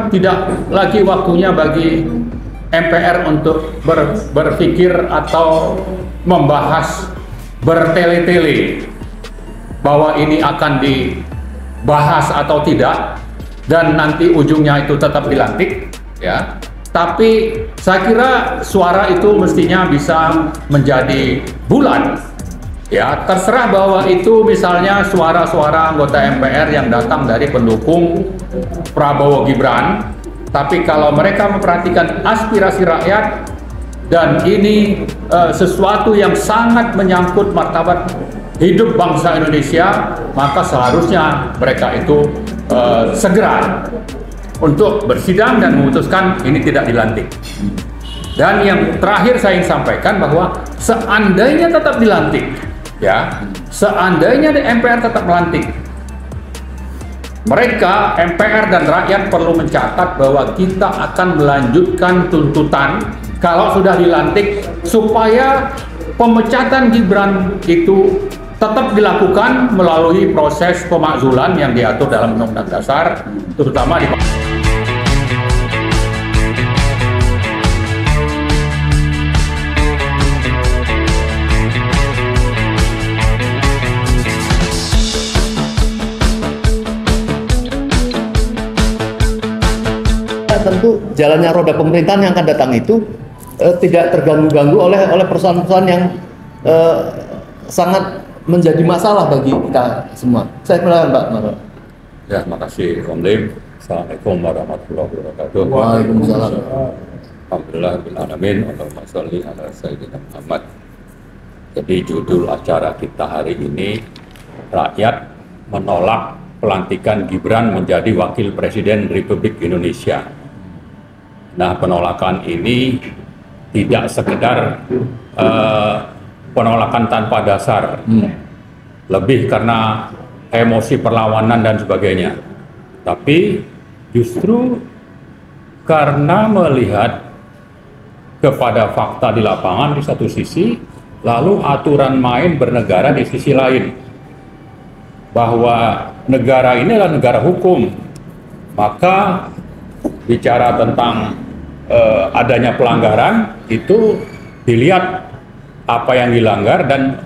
tidak lagi waktunya bagi MPR untuk berpikir atau membahas bertele-tele bahwa ini akan dibahas atau tidak dan nanti ujungnya itu tetap dilantik, ya. Tapi saya kira suara itu mestinya bisa menjadi bulan, ya. Terserah bahwa itu misalnya suara-suara anggota MPR yang datang dari pendukung Prabowo Gibran, tapi kalau mereka memperhatikan aspirasi rakyat dan ini sesuatu yang sangat menyangkut martabat hidup bangsa Indonesia, maka seharusnya mereka itu segera untuk bersidang dan memutuskan ini tidak dilantik. Dan yang terakhir saya ingin sampaikan bahwa seandainya tetap dilantik, ya, seandainya MPR tetap melantik, mereka MPR dan rakyat perlu mencatat bahwa kita akan melanjutkan tuntutan kalau sudah dilantik supaya pemecatan Gibran itu tetap dilakukan melalui proses pemakzulan yang diatur dalam Undang-Undang Dasar, terutama di tentu jalannya roda pemerintahan yang akan datang itu tidak terganggu-ganggu oleh persoalan-persoalan yang sangat menjadi masalah bagi kita semua. Saya silakan Pak Marwan. Ya, makasih Om Lim. Assalamualaikum warahmatullahi wabarakatuh. Waalaikumsalam. Alhamdulillah bil alamin, Allahumma sholli ala sayyidina Muhammad. Jadi judul acara kita hari ini, rakyat menolak pelantikan Gibran menjadi Wakil Presiden Republik Indonesia. Nah, penolakan ini tidak sekedar penolakan tanpa dasar, lebih karena emosi perlawanan dan sebagainya, tapi justru karena melihat kepada fakta di lapangan di satu sisi, lalu aturan main bernegara di sisi lain, bahwa negara ini adalah negara hukum, maka bicara tentang adanya pelanggaran itu dilihat apa yang dilanggar dan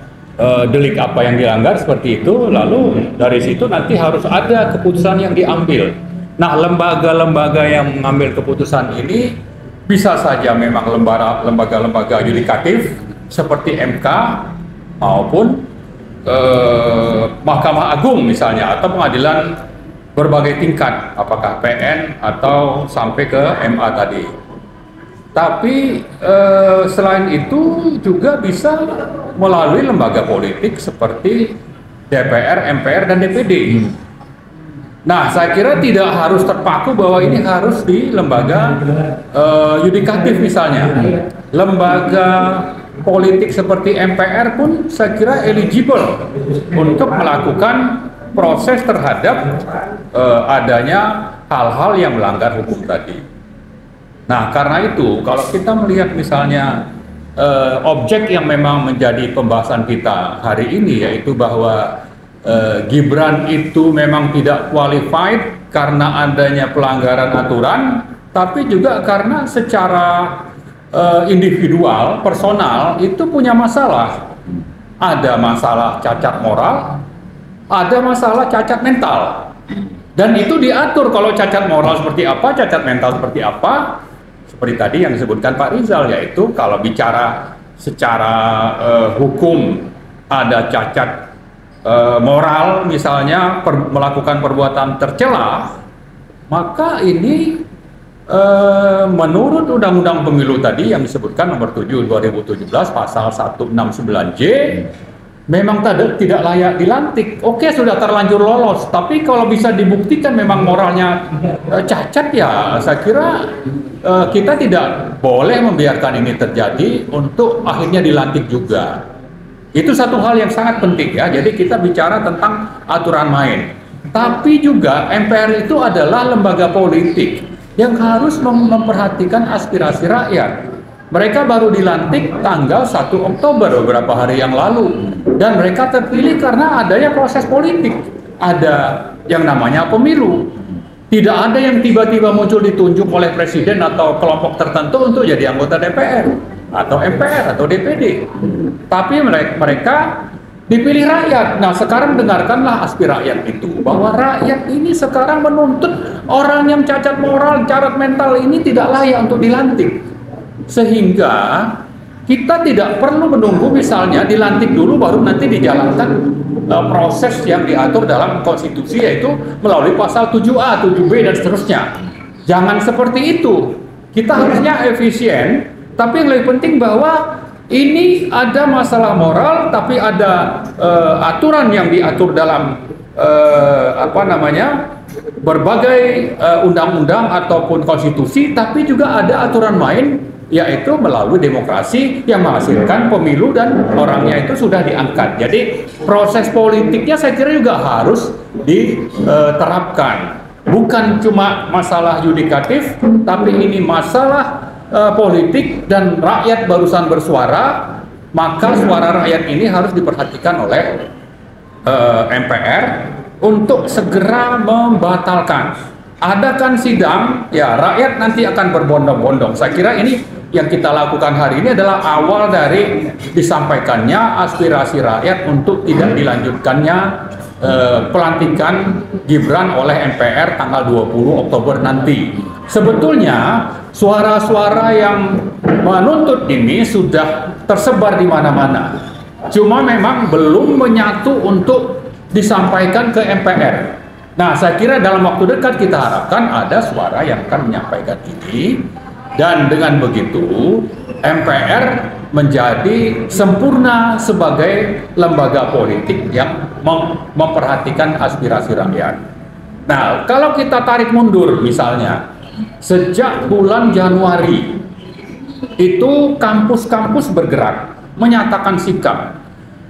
delik apa yang dilanggar seperti itu, lalu dari situ nanti harus ada keputusan yang diambil. Nah, lembaga-lembaga yang mengambil keputusan ini bisa saja memang lembaga-lembaga yudikatif seperti MK maupun Mahkamah Agung misalnya, atau pengadilan berbagai tingkat, apakah PN atau sampai ke MA tadi. Tapi selain itu juga bisa melalui lembaga politik seperti DPR, MPR, dan DPD. Nah, saya kira tidak harus terpaku bahwa ini harus di lembaga yudikatif misalnya. Lembaga politik seperti MPR pun saya kira eligible untuk melakukan proses terhadap adanya hal-hal yang melanggar hukum tadi. Nah, karena itu kalau kita melihat misalnya objek yang memang menjadi pembahasan kita hari ini, yaitu bahwa Gibran itu memang tidak qualified karena adanya pelanggaran aturan, tapi juga karena secara individual, personal itu punya masalah. Ada masalah cacat moral, ada masalah cacat mental. Dan itu diatur kalau cacat moral seperti apa, cacat mental seperti apa. Seperti tadi yang disebutkan Pak Rizal, yaitu kalau bicara secara hukum ada cacat moral misalnya melakukan perbuatan tercela, maka ini menurut Undang-Undang Pemilu tadi yang disebutkan nomor 7 2017 pasal 169J memang tidak layak dilantik. Oke, sudah terlanjur lolos, tapi kalau bisa dibuktikan memang moralnya cacat, ya saya kira kita tidak boleh membiarkan ini terjadi untuk akhirnya dilantik juga. Itu satu hal yang sangat penting ya. Jadi kita bicara tentang aturan main. Tapi juga MPR itu adalah lembaga politik yang harus memperhatikan aspirasi rakyat. Mereka baru dilantik tanggal 1 Oktober beberapa hari yang lalu. Dan mereka terpilih karena adanya proses politik. Ada yang namanya pemilu. Tidak ada yang tiba-tiba muncul ditunjuk oleh presiden atau kelompok tertentu untuk jadi anggota DPR atau MPR atau DPD. Tapi mereka dipilih rakyat. Nah, sekarang dengarkanlah aspirasi rakyat itu, bahwa rakyat ini sekarang menuntut orang yang cacat moral, cacat mental ini tidak layak untuk dilantik. Sehingga kita tidak perlu menunggu misalnya dilantik dulu baru nanti dijalankan proses yang diatur dalam konstitusi, yaitu melalui pasal 7A, 7B dan seterusnya. Jangan seperti itu. Kita harusnya efisien, tapi yang lebih penting bahwa ini ada masalah moral, tapi ada aturan yang diatur dalam berbagai undang-undang ataupun konstitusi, tapi juga ada aturan main, yaitu melalui demokrasi yang menghasilkan pemilu dan orangnya itu sudah diangkat. Jadi proses politiknya saya kira juga harus diterapkan. Bukan cuma masalah yudikatif, tapi ini masalah politik dan rakyat barusan bersuara, maka suara rakyat ini harus diperhatikan oleh MPR untuk segera membatalkan. Adakan sidang, ya rakyat nanti akan berbondong-bondong. Saya kira ini yang kita lakukan hari ini adalah awal dari disampaikannya aspirasi rakyat untuk tidak dilanjutkannya pelantikan Gibran oleh MPR tanggal 20 Oktober nanti. Sebetulnya suara-suara yang menuntut ini sudah tersebar di mana-mana. Cuma memang belum menyatu untuk disampaikan ke MPR. Nah, saya kira dalam waktu dekat kita harapkan ada suara yang akan menyampaikan ini, dan dengan begitu MPR menjadi sempurna sebagai lembaga politik yang memperhatikan aspirasi rakyat. Nah, kalau kita tarik mundur misalnya, sejak bulan Januari itu kampus-kampus bergerak menyatakan sikap.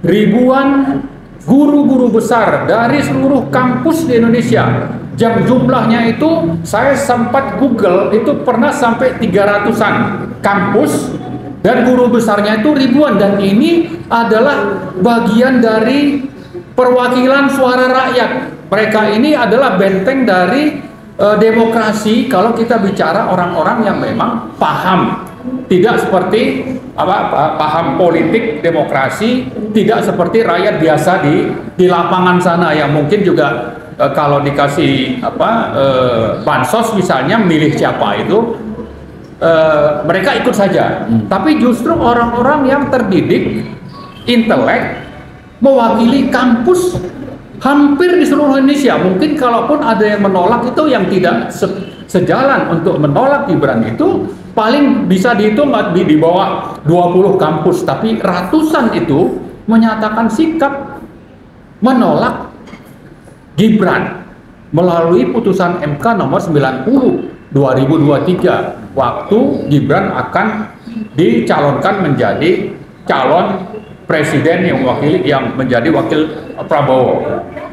Ribuan guru-guru besar dari seluruh kampus di Indonesia, yang jumlahnya itu saya sempat Google, itu pernah sampai 300-an kampus dan guru besarnya itu ribuan, dan ini adalah bagian dari perwakilan suara rakyat. Mereka ini adalah benteng dari demokrasi kalau kita bicara orang-orang yang memang paham, tidak seperti paham politik demokrasi, tidak seperti rakyat biasa di lapangan sana yang mungkin juga kalau dikasih bansos misalnya milih siapa itu mereka ikut saja. Tapi justru orang-orang yang terdidik, intelek, mewakili kampus hampir di seluruh Indonesia. Mungkin kalaupun ada yang menolak, itu yang tidak sejalan untuk menolak Gibran itu paling bisa dihitung di bawah 20 kampus, tapi ratusan itu menyatakan sikap menolak Gibran melalui putusan MK nomor 90 2023 waktu Gibran akan dicalonkan menjadi calon presiden yang menjadi wakil Prabowo.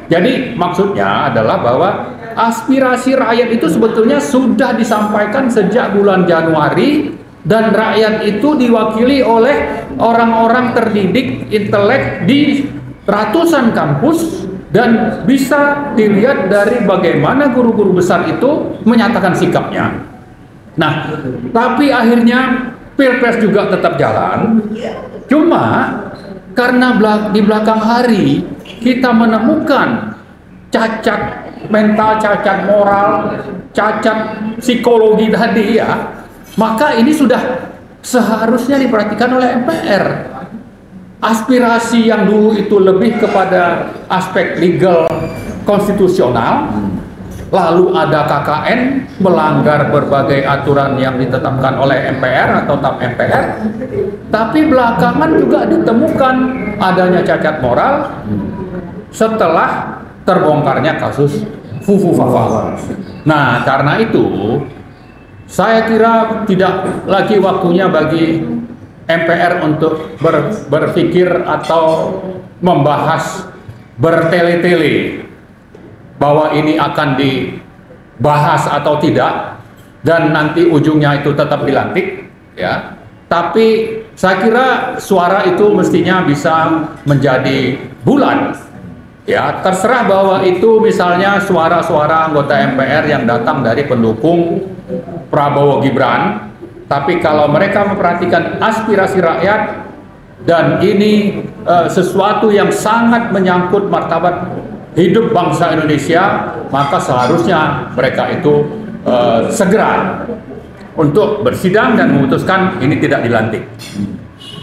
Jadi maksudnya adalah bahwa aspirasi rakyat itu sebetulnya sudah disampaikan sejak bulan Januari, dan rakyat itu diwakili oleh orang-orang terdidik, intelek di ratusan kampus, dan bisa dilihat dari bagaimana guru-guru besar itu menyatakan sikapnya. Nah, tapi akhirnya Pilpres juga tetap jalan. Cuma karena di belakang hari kita menemukan cacat mental, cacat moral, cacat psikologi tadi ya, maka ini sudah seharusnya diperhatikan oleh MPR. Aspirasi yang dulu itu lebih kepada aspek legal konstitusional, lalu ada KKN melanggar berbagai aturan yang ditetapkan oleh MPR atau TAP MPR, tapi belakangan juga ditemukan adanya cacat moral setelah terbongkarnya kasus Fufu Fafa. Nah, karena itu saya kira tidak lagi waktunya bagi MPR untuk berpikir atau membahas bertele-tele bahwa ini akan dibahas atau tidak dan nanti ujungnya itu tetap dilantik, ya. Tapi saya kira suara itu mestinya bisa menjadi bulan Ya, terserah bahwa itu misalnya suara-suara anggota MPR yang datang dari pendukung Prabowo Gibran, tapi kalau mereka memperhatikan aspirasi rakyat dan ini sesuatu yang sangat menyangkut martabat hidup bangsa Indonesia, maka seharusnya mereka itu segera untuk bersidang dan memutuskan ini tidak dilantik.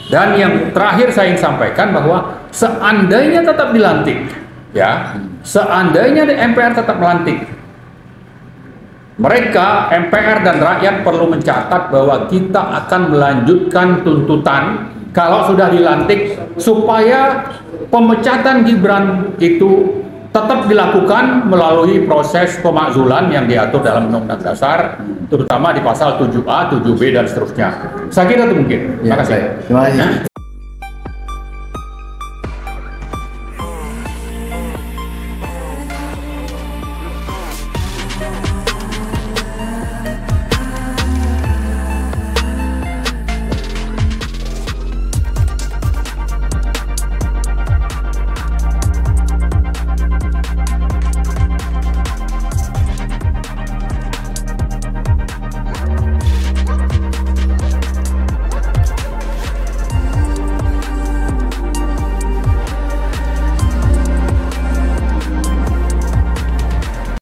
Dan yang terakhir saya ingin sampaikan bahwa seandainya tetap dilantik, ya, seandainya MPR tetap melantik, mereka MPR dan rakyat perlu mencatat bahwa kita akan melanjutkan tuntutan kalau sudah dilantik supaya pemecatan Gibran itu tetap dilakukan melalui proses pemakzulan yang diatur dalam Undang-Undang Dasar, terutama di pasal 7A, 7B dan seterusnya. Saya kira itu mungkin. Terima kasih. Terima kasih.